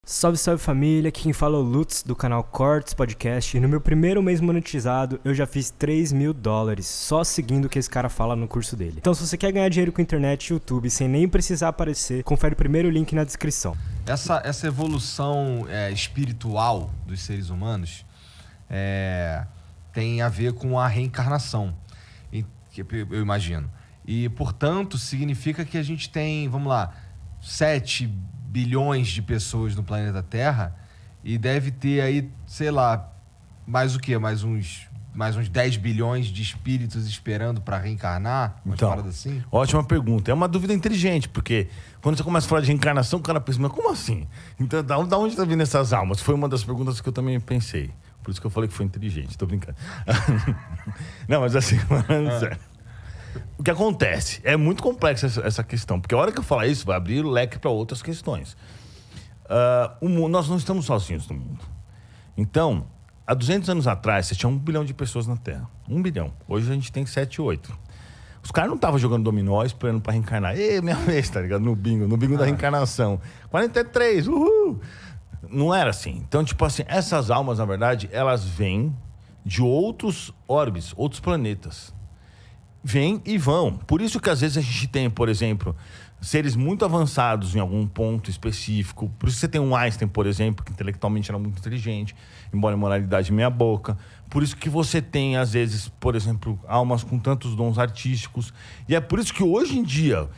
Salve, salve família, aqui quem fala é o Lutz do canal Cortes Podcast e no meu primeiro mês monetizado eu já fiz $3.000 só seguindo o que esse cara fala no curso dele. Então se você quer ganhar dinheiro com internet e YouTube sem nem precisar aparecer, confere o primeiro link na descrição. Essa evolução espiritual dos seres humanos tem a ver com a reencarnação, eu imagino. E, portanto, significa que a gente tem, vamos lá, 7 bilhões de pessoas no planeta Terra e deve ter aí, sei lá, mais o quê? Mais uns 10 bilhões de espíritos esperando para reencarnar? Uma parada assim? Ótima pergunta. É uma dúvida inteligente, porque quando você começa a falar de reencarnação, o cara pensa, mas como assim? Então, da onde tá vindo essas almas? Foi uma das perguntas que eu também pensei. Por isso que eu falei que foi inteligente. Tô brincando. Não, mas assim, sério. O que acontece? É muito complexa essa questão, porque a hora que eu falar isso, vai abrir o leque para outras questões. Nós não estamos sozinhos no mundo. Então, há 200 anos atrás, você tinha 1 bilhão de pessoas na Terra. 1 bilhão. Hoje a gente tem 7, 8. Os caras não estavam jogando dominó esperando para reencarnar. Ei, minha vez, tá ligado? No bingo da reencarnação. 43, uhul! Não era assim. Então, tipo assim, essas almas, na verdade, elas vêm de outros orbes, outros planetas. Vêm e vão. Por isso que às vezes a gente tem, por exemplo, seres muito avançados em algum ponto específico. Por isso que você tem um Einstein, por exemplo, que intelectualmente era muito inteligente, embora a moralidade meia boca. Por isso que você tem, às vezes, por exemplo, almas com tantos dons artísticos. E é por isso que hoje em dia,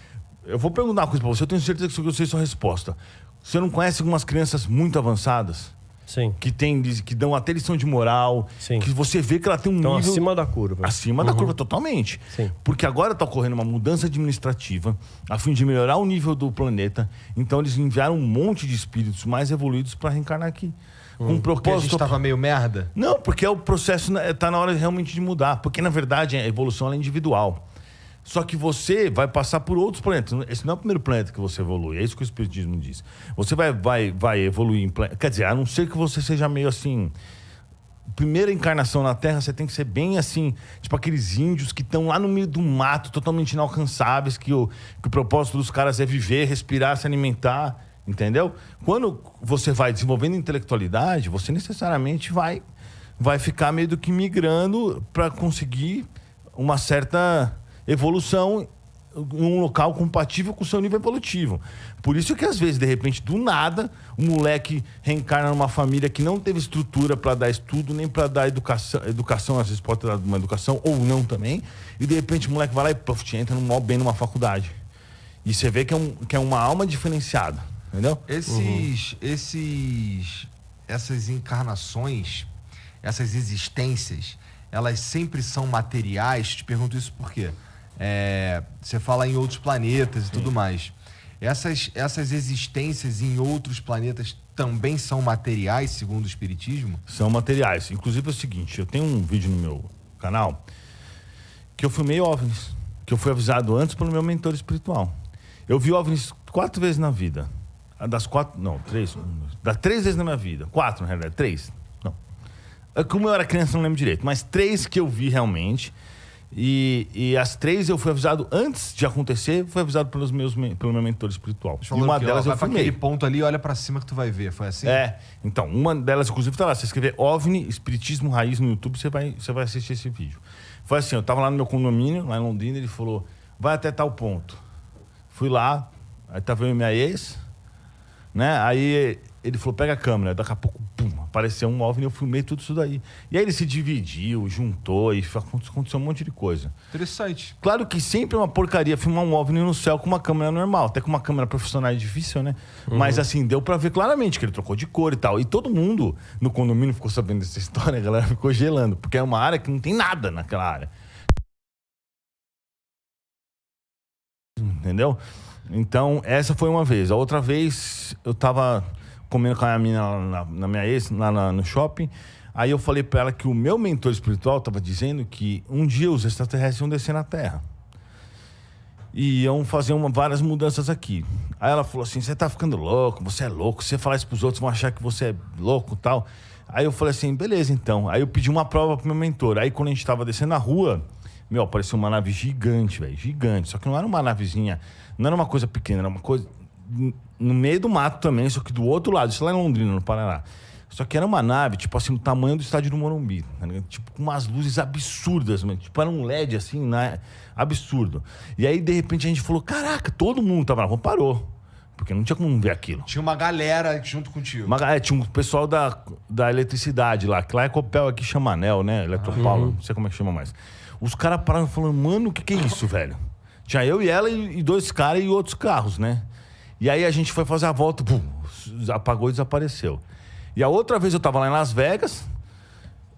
eu vou perguntar uma coisa pra você, eu tenho certeza que eu sei sua resposta. Você não conhece algumas crianças muito avançadas? Sim. Que dão até lição de moral. Sim. Que você vê que ela tem um nível... acima da curva. Acima da curva, totalmente. Sim. Porque agora está ocorrendo uma mudança administrativa a fim de melhorar o nível do planeta. Então eles enviaram um monte de espíritos mais evoluídos para reencarnar aqui. Com um propósito... Porque a gente estava meio merda? Não, porque o processo está na hora realmente de mudar. Porque, na verdade, a evolução é individual. Só que você vai passar por outros planetas. Esse não é o primeiro planeta que você evolui. É isso que o Espiritismo diz. Você vai evoluir em planetas... Quer dizer, a não ser que você seja meio assim... Primeira encarnação na Terra, você tem que ser bem assim... Tipo aqueles índios que estão lá no meio do mato, totalmente inalcançáveis, que o propósito dos caras é viver, respirar, se alimentar. Entendeu? Quando você vai desenvolvendo intelectualidade, você necessariamente vai ficar meio do que migrando para conseguir uma certa... evolução em um local compatível com o seu nível evolutivo. Por isso que, às vezes, de repente, do nada, o moleque reencarna numa família que não teve estrutura para dar estudo, nem para dar educação, às vezes pode ter dado uma educação, ou não também, e de repente o moleque vai lá e entra bem numa faculdade. E você vê que é uma alma diferenciada, entendeu? Essas encarnações, essas existências, elas sempre são materiais? Te pergunto isso por quê? Você fala em outros planetas e tudo mais. Essas existências em outros planetas também são materiais, segundo o Espiritismo? São materiais. Inclusive é o seguinte, eu tenho um vídeo no meu canal que eu filmei OVNIs, que eu fui avisado antes pelo meu mentor espiritual. Eu vi OVNIs 4 vezes na vida. Das 4... Não, 3. Das 3 vezes na minha vida. 4, na realidade. 3. Como eu era criança, não lembro direito. Mas 3 que eu vi realmente. E as 3 eu fui avisado antes de acontecer. Fui avisado pelo meu mentor espiritual. E uma delas eu filmei. Vai pra aquele ponto ali, olha pra cima que tu vai ver. Foi assim? Então, uma delas, inclusive, tá lá. Você escrever OVNI, Espiritismo Raiz no YouTube, você vai assistir esse vídeo. Foi assim, eu tava lá no meu condomínio, lá em Londrina, ele falou, vai até tal ponto. Fui lá, aí tava eu e minha ex, né? Aí ele falou, pega a câmera. Daqui a pouco, pum, apareceu um OVNI, eu filmei tudo isso daí. E aí ele se dividiu, juntou e aconteceu um monte de coisa. Interessante. Claro que sempre é uma porcaria filmar um OVNI no céu com uma câmera normal. Até com uma câmera profissional é difícil, né? Mas assim, deu pra ver claramente que ele trocou de cor e tal. E todo mundo no condomínio ficou sabendo dessa história, a galera ficou gelando. Porque é uma área que não tem nada naquela área. Entendeu? Então, essa foi uma vez. A outra vez, eu tava comendo com a minha mina na minha ex, lá no shopping. Aí eu falei pra ela que o meu mentor espiritual tava dizendo que um dia os extraterrestres iam descer na Terra. E iam fazer várias mudanças aqui. Aí ela falou assim, você tá ficando louco, você é louco. Se você falar isso pros outros, vão achar que você é louco e tal. Aí eu falei assim, beleza então. Aí eu pedi uma prova pro meu mentor. Aí quando a gente tava descendo na rua... apareceu uma nave gigante, velho, gigante. Só que não era uma navezinha, não era uma coisa pequena, era uma coisa no meio do mato também, só que do outro lado, isso lá em Londrina, no Paraná. Só que era uma nave, tipo assim, do tamanho do estádio do Morumbi, tá ligado? Tipo, com umas luzes absurdas, mano. Tipo, era um LED, assim, né? Absurdo. E aí, de repente, a gente falou, caraca, todo mundo tava lá, parou. Porque não tinha como ver aquilo. Tinha uma galera junto contigo. Tinha um pessoal da eletricidade lá, que lá é Copel, aqui chama Anel, né? Eletropaulo, não sei como é que chama mais. Os caras pararam falando, mano, o que é isso, velho? Tinha eu e ela e 2 caras e outros carros, né? E aí a gente foi fazer a volta, pum, apagou e desapareceu. E a outra vez eu tava lá em Las Vegas,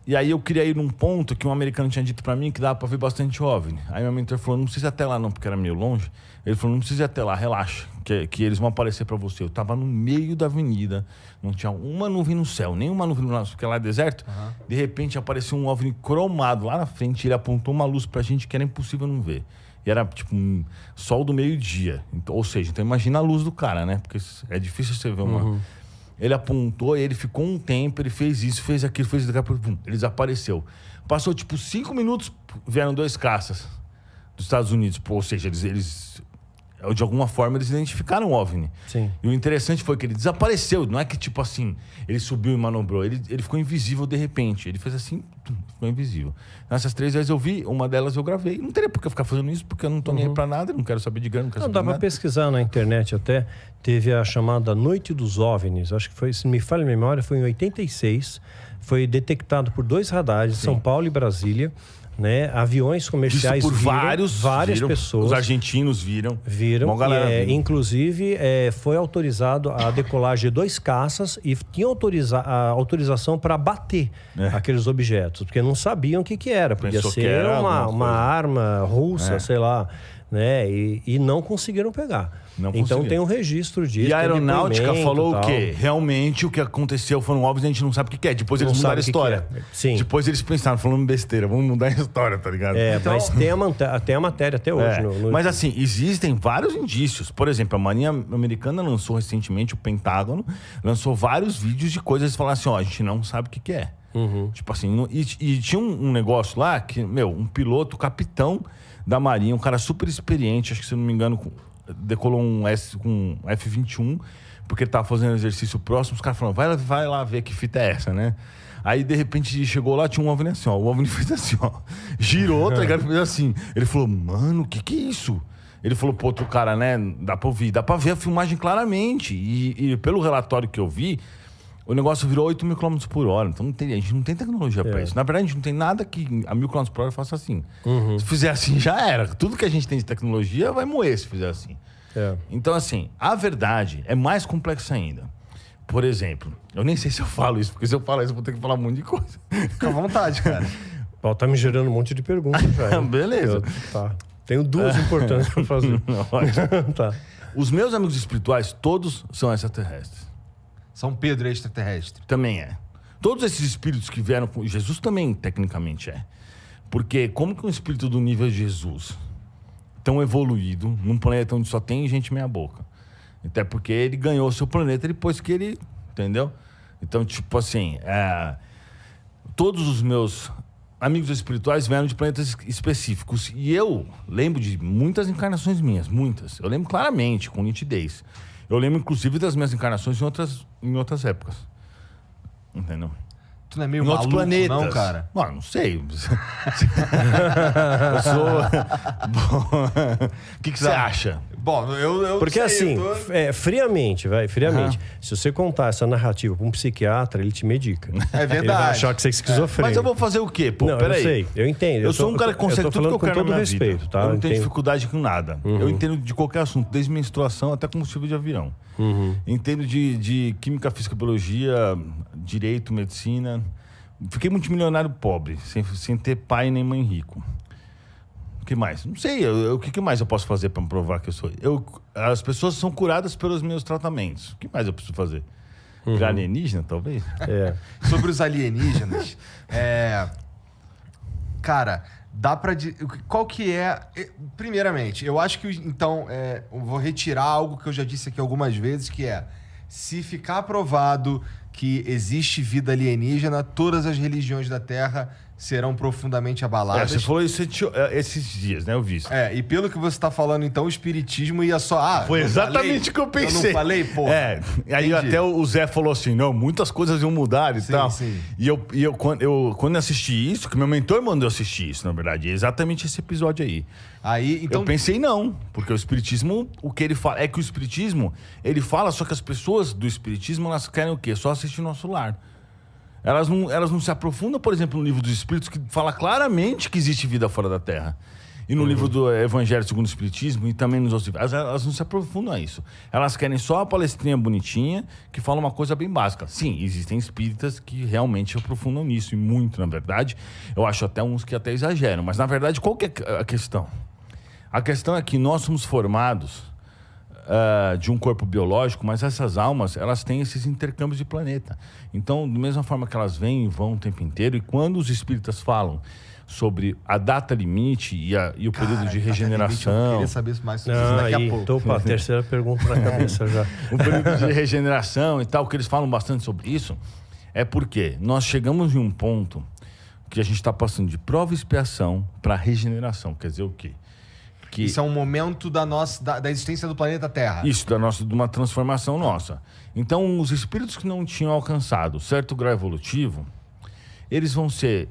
e aí eu queria ir num ponto que um americano tinha dito pra mim que dava pra ver bastante OVNI. Aí meu mentor falou, não precisa ir até lá não, porque era meio longe. Ele falou, não precisa ir até lá, relaxa, que eles vão aparecer pra você. Eu tava no meio da avenida, não tinha uma nuvem no céu, nenhuma nuvem no céu, porque lá é deserto. De repente apareceu um OVNI cromado lá na frente, ele apontou uma luz pra gente que era impossível não ver. E era tipo um sol do meio-dia. Então, ou seja, então imagina a luz do cara, né? Porque é difícil você ver uma... Ele apontou, ele ficou um tempo, ele fez isso, fez aquilo, fez daqui a pouco, ele desapareceu. Passou tipo 5 minutos, vieram 2 caças dos Estados Unidos. Ou seja, eles de alguma forma eles identificaram o OVNI. Sim. E o interessante foi que ele desapareceu. Não é que tipo assim, ele subiu e manobrou. Ele ficou invisível de repente. Ele fez assim, ficou invisível. Nessas 3 vezes eu vi, uma delas eu gravei. Não teria por que eu ficar fazendo isso, porque eu não tô nem aí pra nada, não quero saber de grana, não quero Não, saber dá de pra nada. pesquisar na internet até. Teve a chamada Noite dos OVNIs. Acho que foi, se me falha a memória, foi em 86. Foi detectado por 2 radares, São Paulo e Brasília. Né? Aviões comerciais Visto por várias viram, pessoas os argentinos viram. viram. Galera E, viu. inclusive, foi autorizado a decolagem de 2 caças e tinha a autorização para bater aqueles objetos, porque não sabiam o que era. Podia Pensou que ser era uma alguma coisa. arma russa, sei lá. Né? E não conseguiram pegar. Não então conseguiram. tem um registro disso. E a tem aeronáutica depoimento, falou tal. o quê? Realmente o que aconteceu foram óbvios, a gente não sabe o que é. Depois Não eles mudaram a sabe o que história. que é. Sim. Depois eles pensaram, falando besteira, vamos mudar a história, tá ligado? Então, Mas tem a matéria até hoje. Mas assim, existem vários indícios. Por exemplo, a Marinha Americana lançou recentemente, o Pentágono, lançou vários vídeos de coisas e falaram assim, ó, a gente não sabe o que é. Tipo assim, e tinha um negócio lá que, um piloto, capitão da Marinha, um cara super experiente, acho que se eu não me engano, decolou um F-21, porque ele tava fazendo exercício próximo, os caras falaram, vai lá ver que fita é essa, né? Aí, de repente, chegou lá, tinha um OVNI assim, ó. O OVNI fez assim, ó. Girou, tá ligado? Fez assim. Ele falou, mano, o que é isso? Ele falou pro outro cara, né? Dá pra ouvir, dá pra ver a filmagem claramente. E pelo relatório que eu vi, o negócio virou 8 mil km por hora. Então a gente não tem tecnologia pra isso. Na verdade, a gente não tem nada que a 1000 km por hora faça assim. Se fizer assim, já era. Tudo que a gente tem de tecnologia vai morrer se fizer assim. Então, assim, a verdade é mais complexa ainda. Por exemplo, eu nem sei se eu falo isso, porque se eu falar isso, eu vou ter que falar um monte de coisa. Fica à vontade, cara. Paulo tá me gerando um monte de perguntas, velho. Beleza. Tá. Tenho 2 importantes pra fazer. Tá. Os meus amigos espirituais, todos são extraterrestres. São Pedro é extraterrestre. Também é. Todos esses espíritos que vieram com Jesus também, tecnicamente, é. Porque como que um espírito do nível de Jesus, tão evoluído, num planeta onde só tem gente meia boca? Até porque ele ganhou o seu planeta depois que ele... Entendeu? Então, tipo assim... todos os meus amigos espirituais vieram de planetas específicos. E eu lembro de muitas encarnações minhas. Muitas. Eu lembro claramente, com nitidez. Eu lembro, inclusive, das minhas encarnações em outras épocas. Entendeu? Tu não é meio Em outros maluco, planetas. não, cara? Mano, não sei. Eu sou... O que você acha? Bom, eu Porque sei, assim, friamente, se você contar essa narrativa pra um psiquiatra, ele te medica. É verdade. Ele vai achar que você é esquizofrênico. Mas eu vou fazer o quê? Pô, Não, peraí. eu sei, eu entendo. Eu sou um cara que consegue tudo que eu quero com todo na minha respeito, vida. tá? Eu não tenho dificuldade com nada. Eu entendo de qualquer assunto, desde menstruação até combustível de avião. Entendo de química, física, biologia, direito, medicina. Fiquei multimilionário pobre, sem ter pai nem mãe rico. O que mais? Não sei. O que mais eu posso fazer para me provar que eu sou? As pessoas são curadas pelos meus tratamentos. O que mais eu preciso fazer? Virar alienígena, talvez? Sobre os alienígenas, cara, dá pra... Qual que é... Primeiramente, eu acho que, então, eu vou retirar algo que eu já disse aqui algumas vezes, que é, se ficar provado que existe vida alienígena, todas as religiões da Terra serão profundamente abaladas. Você falou isso esses dias, né? Eu vi isso. E pelo que você tá falando, então, o espiritismo ia só... Foi exatamente o que eu pensei. Eu não falei, pô? Aí até o Zé falou assim, não, muitas coisas iam mudar e tal. Sim. E eu quando eu assisti isso, que meu mentor mandou assistir isso, na verdade, é exatamente esse episódio aí. Então... Eu pensei não, porque o espiritismo, o que ele fala, é que o espiritismo, ele fala, só que as pessoas do espiritismo, elas querem o quê? Só assistir no nosso lar. Elas não se aprofundam, por exemplo, no livro dos Espíritos, que fala claramente que existe vida fora da Terra. E no livro do Evangelho segundo o Espiritismo, e também nos outros livros. Elas não se aprofundam a isso. Elas querem só a palestrinha bonitinha, que fala uma coisa bem básica. Sim, existem espíritas que realmente se aprofundam nisso, e muito, na verdade. Eu acho até uns que até exageram. Mas, na verdade, qual que é a questão? A questão é que nós somos formados de um corpo biológico, mas essas almas, elas têm esses intercâmbios de planeta. Então, da mesma forma que elas vêm e vão o tempo inteiro, e quando os espíritas falam sobre a data limite e o período de regeneração... Eu queria saber mais sobre isso daqui a pouco. Tô com a terceira pergunta na cabeça já. O período de regeneração e tal, que eles falam bastante sobre isso, é porque nós chegamos em um ponto que a gente está passando de prova e expiação para regeneração. Quer dizer o quê? Isso é um momento da existência do planeta Terra. Isso, de uma transformação nossa. Então, os espíritos que não tinham alcançado certo grau evolutivo, eles vão ser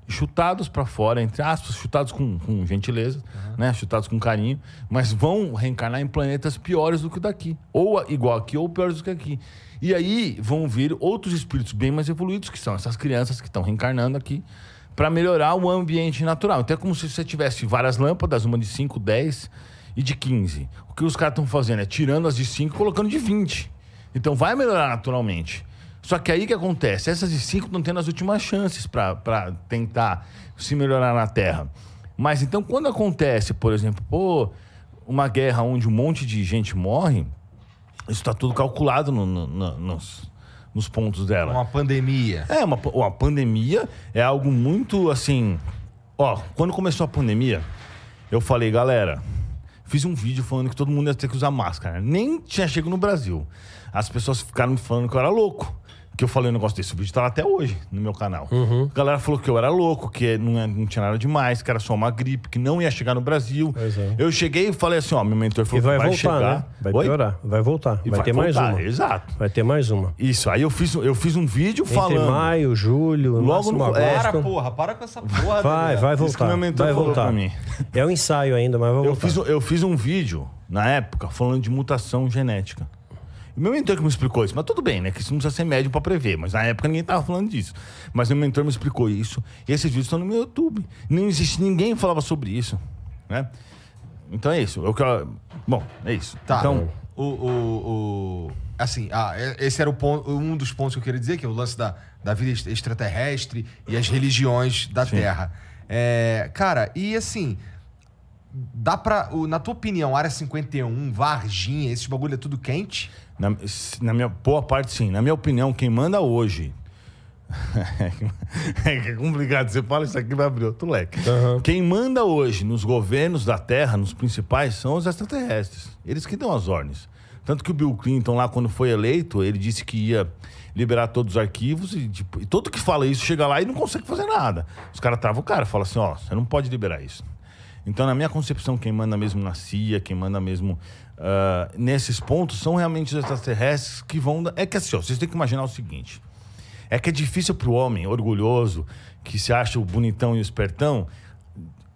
chutados para fora, entre aspas, chutados com gentileza, né? Chutados com carinho, mas vão reencarnar em planetas piores do que o daqui. Ou igual aqui, ou piores do que aqui. E aí vão vir outros espíritos bem mais evoluídos, que são essas crianças que estão reencarnando aqui, para melhorar o ambiente natural. Então é como se você tivesse várias lâmpadas, uma de 5, 10 e de 15. O que os caras estão fazendo é tirando as de 5 e colocando de 20. Então vai melhorar naturalmente. Só que aí o que acontece? Essas de 5 estão tendo as últimas chances para tentar se melhorar na Terra. Mas então quando acontece, por exemplo, uma guerra onde um monte de gente morre, isso está tudo calculado nos pontos dela. Uma pandemia. Uma pandemia é algo muito assim... Quando começou a pandemia, eu falei, galera, fiz um vídeo falando que todo mundo ia ter que usar máscara. Nem tinha chegado no Brasil. As pessoas ficaram me falando que eu era louco. Que eu falei um negócio desse. O vídeo tá lá até hoje no meu canal. A galera falou que eu era louco, que não tinha nada demais, que era só uma gripe, que não ia chegar no Brasil. Eu cheguei e falei assim, meu mentor falou que vai voltar, chegar. Né? Vai piorar, vai voltar. E vai ter voltar, mais uma. Exato. Vai ter mais uma. Isso, aí eu fiz um vídeo falando. Entre maio, julho, logo no agosto. Para com essa porra. Vai voltar. Isso que meu mentor vai falou voltar. pra mim. É um ensaio ainda, mas vai voltar. Eu fiz um vídeo, na época, falando de mutação genética. O meu mentor que me explicou isso, mas tudo bem, né? Que isso não precisa ser médium pra prever. Mas na época ninguém tava falando disso. Mas meu mentor me explicou isso. E esses vídeos estão no meu YouTube. Não existe ninguém que falava sobre isso, né? Então é isso. Bom, é isso. Tá. Então, assim, esse era um dos pontos que eu queria dizer, que é o lance da vida extraterrestre e as religiões da Terra. Cara, e assim... Dá pra... Na tua opinião, Área 51, Varginha, esse bagulho é tudo quente? Na minha boa parte, sim. Na minha opinião, quem manda hoje... é complicado. Você fala isso aqui, vai abrir outro leque. Quem manda hoje nos governos da Terra, nos principais, são os extraterrestres. Eles que dão as ordens. Tanto que o Bill Clinton, lá quando foi eleito, ele disse que ia liberar todos os arquivos e todo que fala isso chega lá e não consegue fazer nada. Os caras travam o cara, falam assim, você não pode liberar isso. Então, na minha concepção, quem manda mesmo na CIA, quem manda mesmo nesses pontos, são realmente os extraterrestres que vão... É que assim, vocês têm que imaginar o seguinte. É que é difícil para o homem orgulhoso, que se acha o bonitão e o espertão,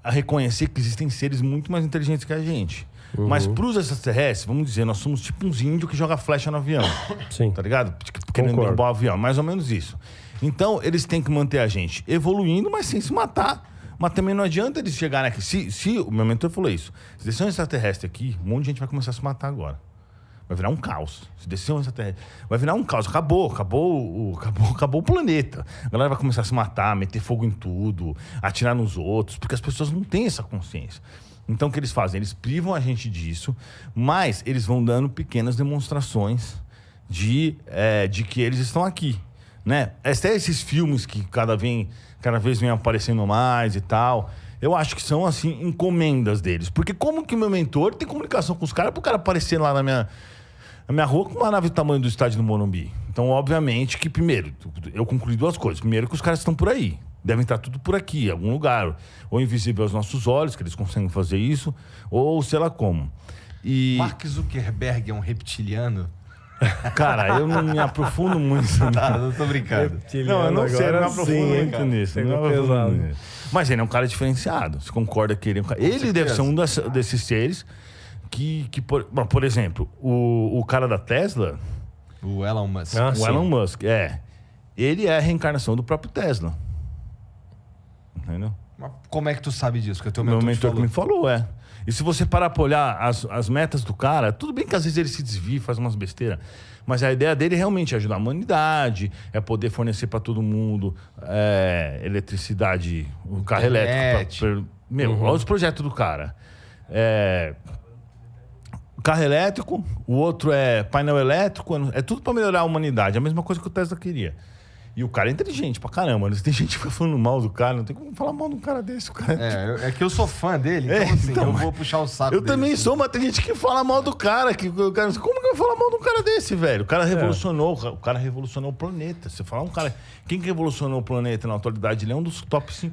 a reconhecer que existem seres muito mais inteligentes que a gente. Mas para os extraterrestres, vamos dizer, nós somos tipo uns índios que jogam flecha no avião. Sim. Tá ligado? Querendo derrubar o avião. Mais ou menos isso. Então, eles têm que manter a gente evoluindo, mas sem se matar. Mas também não adianta eles chegarem aqui. Se o meu mentor falou isso, se descer um extraterrestre aqui, um monte de gente vai começar a se matar agora. Vai virar um caos. Se descer um extraterrestre, vai virar um caos. Acabou o planeta. A galera vai começar a se matar, meter fogo em tudo, atirar nos outros, porque as pessoas não têm essa consciência. Então o que eles fazem? Eles privam a gente disso, mas eles vão dando pequenas demonstrações de que eles estão aqui. Né? Até esses filmes que cada vez vem aparecendo mais e tal, eu acho que são, assim, encomendas deles. Porque como que o meu mentor tem comunicação com os caras pro cara aparecer lá A minha rua com uma nave do tamanho do estádio do Morumbi. Então, obviamente que, primeiro, eu concluí 2 coisas. Primeiro, que os caras estão por aí. Devem estar tudo por aqui, em algum lugar. Ou invisível aos nossos olhos, que eles conseguem fazer isso, ou sei lá como. E, Mark Zuckerberg é um reptiliano? cara, eu não me aprofundo muito. Tá, não tô brincando. Não, eu não sei, eu não me aprofundo muito cara. nisso. Pegou Não me aprofundo pesado. nisso. Mas ele é um cara diferenciado. Você concorda que ele é um cara... Ele certeza. deve ser um desses seres que por exemplo, o cara da Tesla, O Elon Musk. Ah, o sim. Elon Musk, ele é a reencarnação do próprio Tesla. Entendeu? Mas como é que tu sabe disso? Que o teu Meu mentor te mentor que falou. me falou, E se você parar pra olhar as metas do cara, tudo bem que às vezes ele se desvia, faz umas besteiras, mas a ideia dele realmente é ajudar a humanidade, é poder fornecer pra todo mundo eletricidade, o carro Internet. elétrico. Olha os projetos do cara. Carro elétrico, o outro é painel elétrico, é tudo pra melhorar a humanidade, a mesma coisa que o Tesla queria. E o cara é inteligente pra caramba. Tem gente que fica falando mal do cara, não tem como falar mal de um cara desse. O cara É que eu sou fã dele, então assim, então, eu vou puxar o saco eu dele. também assim. sou, mas tem gente que fala mal do cara. Como que eu vou falar mal de um cara desse, velho? O cara revolucionou, o planeta. Você fala um cara... Quem que revolucionou o planeta na atualidade? Ele é um dos top 5